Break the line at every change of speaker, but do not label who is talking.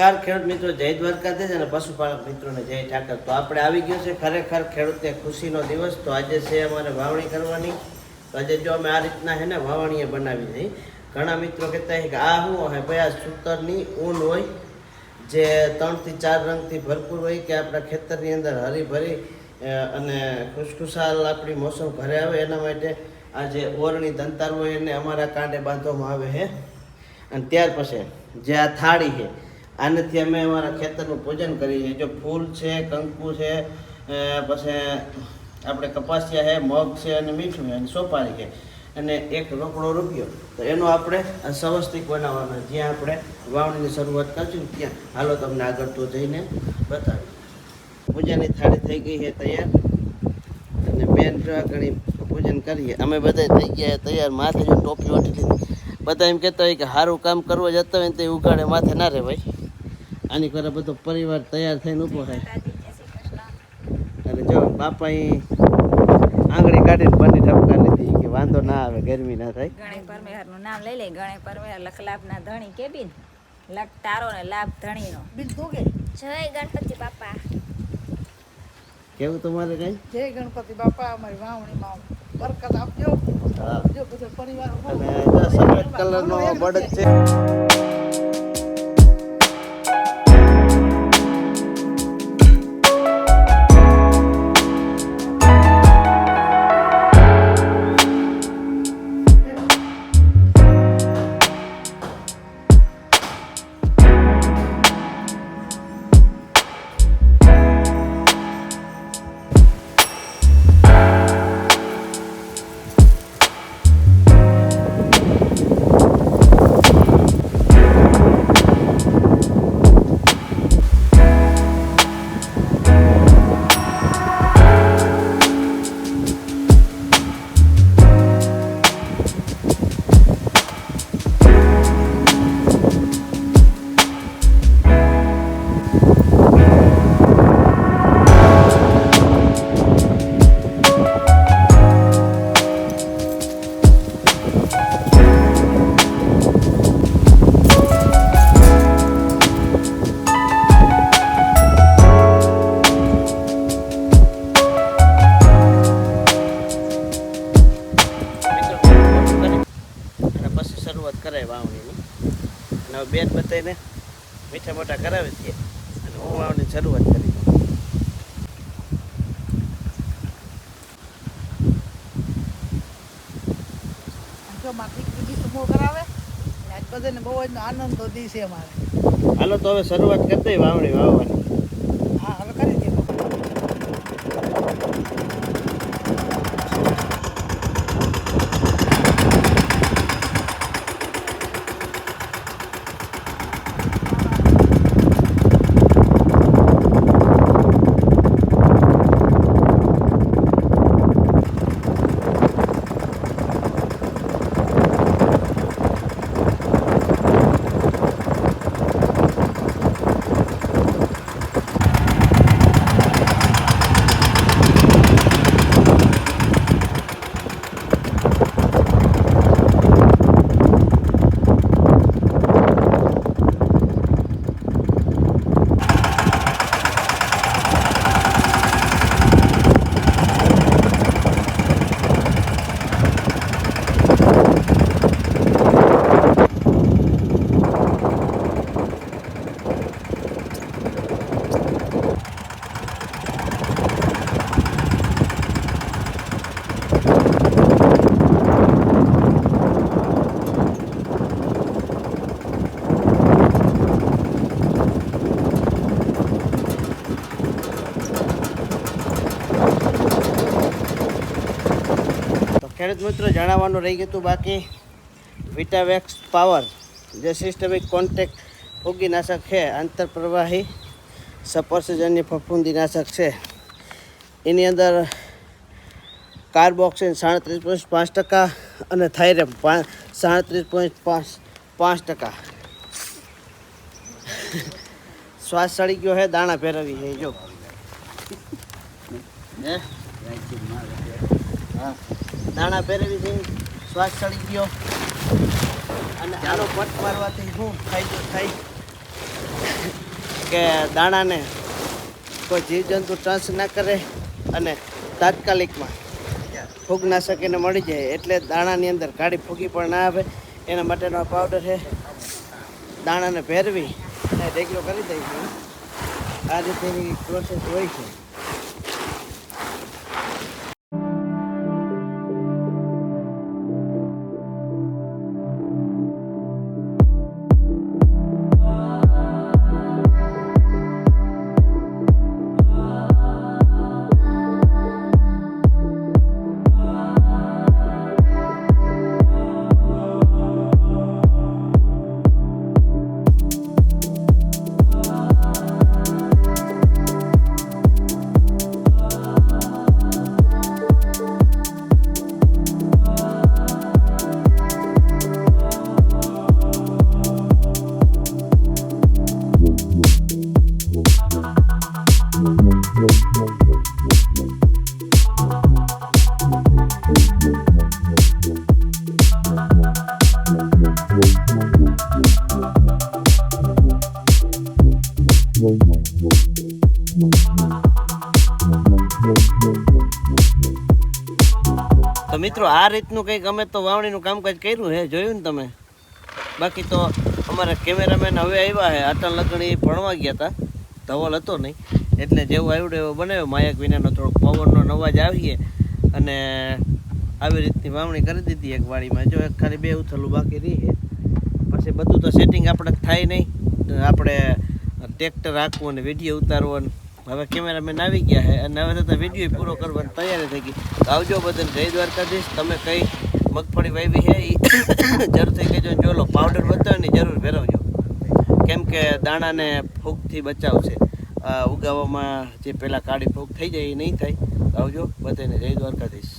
ખેડૂત મિત્રો જય દ્વારકાધીશ અને પશુપાલક મિત્રોને જય ઠાકર. તો આપણે આવી ગયો છે ખરેખર ખેડૂતને ખુશીનો દિવસ. તો આજે છે અમારે વાવણી કરવાની. તો આજે જો અમે આ રીતના હે ને વાવણીએ બનાવી દઈ. ઘણા મિત્રો કહેતા હોય કે આ શું હોય ભાઈ, આ સૂતરની ઊન હોય જે 3 થી 4 રંગથી ભરપૂર હોય કે આપણા ખેતરની અંદર હરીભરી અને ખુશખુશાલ આપણી મોસમ ઘરે આવે એના માટે આ જે ઓરણી દંતાર હોય એને અમારા કાંડે બાંધવામાં આવે છે. અને ત્યાર પછી જે આ થાળી છે આનાથી અમે અમારા ખેતરનું પૂજન કરીએ. જો ફૂલ છે, કંકુ છે, પછી આપણે કપાસિયા છે, મગ છે અને મીઠું છે અને સોપારી છે અને 1 રોકડો રૂપિયો. તો એનો આપણે સ્વસ્તિક બનાવવાનો જ્યાં આપણે વાવણીની શરૂઆત કરશું ત્યાં. હાલો તમને આગળ તો જઈને બતાવીએ. પૂજાની થાળી થઈ ગઈ છે તૈયાર અને બેન ઘણી પૂજન કરીએ. અમે બધા થઈ ગયા તૈયાર. માથે જો ટોપી ઓઢી લીધી. બધા એમ કહેતા હોય કે સારું કામ કરવા જતા હોય ને તો ઉગાડે માથે ના રહે ભાઈ. આની કરે બધો પરિવાર તૈયાર થઈને ઊભો થાય. અને જો બાપા આંગળી કાઢીને બંને ઠપકા લીધી કે વાંધો ના આવે, ગરમી ના થાય.
ગણે પરમેહરનું નામ લઈ લે. ગણે પરમેહર લખલાભના ધણી કેબીન લખ તારો ને લાભ ધણીનો બિલ દોગે. જય ગણપતિ બાપા.
કેવું તમારે કઈ?
જય ગણપતિ બાપા. અમારી વાવણીમાં બરકત આપજો. જો બધો પરિવાર
અને જો સફેદ કલરનો બળદ છે. શરૂઆત કરાય વાવણીની. અને હવે બેન બતાવીને મીઠા મોટા કરાવે છે અને હું વાવણીની શરૂઆત કરી.
જો માથી કીધી સમો કરાવે આજ બધાને બહુ જ આનંદનો દી છે અમારે.
હાલો તો હવે શરૂઆત કરી દઈએ વાવણી વાવવાની.
હા હવે કરી દે.
ખેડૂત મિત્રો જણાવવાનું રહી ગયું હતું બાકી, વિટાવેક્સ પાવર જે સિસ્ટમિક કોન્ટેક્ટ ફૂગીનાશક છે, આંતરપ્રવાહી સ્પર્શજન્ય ફફૂંદીનાશક છે. એની અંદર કાર્બોક્સિન 37.5% અને થાઇરેમ 37.5%. શ્વાસ સડી ગયો છે, દાણા ફેરવી છે. જો હા, દાણા ફેરવી છે, શ્વાસ ચડી ગયો. અને આનો પટ મારવાથી શું ફાયદો થાય કે દાણાને કોઈ જીવજંતુ ટચ ના કરે અને તાત્કાલિકમાં ફૂગનાશક એને મળી જાય એટલે દાણાની અંદર કાળી ફૂગી પણ ના આવે એના માટેનો પાવડર છે. દાણાને ભેરવી અને ઢેકલો કરી દઈશું. આ રીતેની પ્રોસેસ હોય છે. તો મિત્રો આ રીતનું કંઈક અમે તો વાવણીનું કામકાજ કર્યું છે, જોયું ને તમે. બાકી તો અમારા કેમેરામેન હવે આવ્યા છે. અટલ લગણી ભણવા ગયા હતા, ધવલ હતો નહીં એટલે જેવું આવડે એવો બનાવ્યો. માયક વિનાનો થોડોક પવનનો અવાજ આવીએ અને આવી રીતની વાવણી કરી દીધી એક વાડીમાં. જો એક ખાલી 2 ઉથલું બાકી રહી છે. પછી બધું તો સેટિંગ આપણે થાય નહીં, આપણે ટ્રેક્ટર રાખવું અને વિડીયો ઉતારવાનું. હવે કેમેરામેન આવી ગયા છે અને હવે તો વિડીયો પૂરો કરવાની તૈયારી થઈ ગઈ. તો આવજો બધાને જય દ્વારકાધીશ. તમે કઈ મગફળી વાવી છે એ જરૂરથી કહેજો. જો લો પાવડર બતાવે ને જરૂર ભેરવજો, કેમ કે દાણાને ફૂગથી બચાવશે. ઉગાવવામાં જે પહેલાં કાળી ફૂગ થઈ જાય એ નહીં થાય. આવજો બધાને જય દ્વારકાધીશ.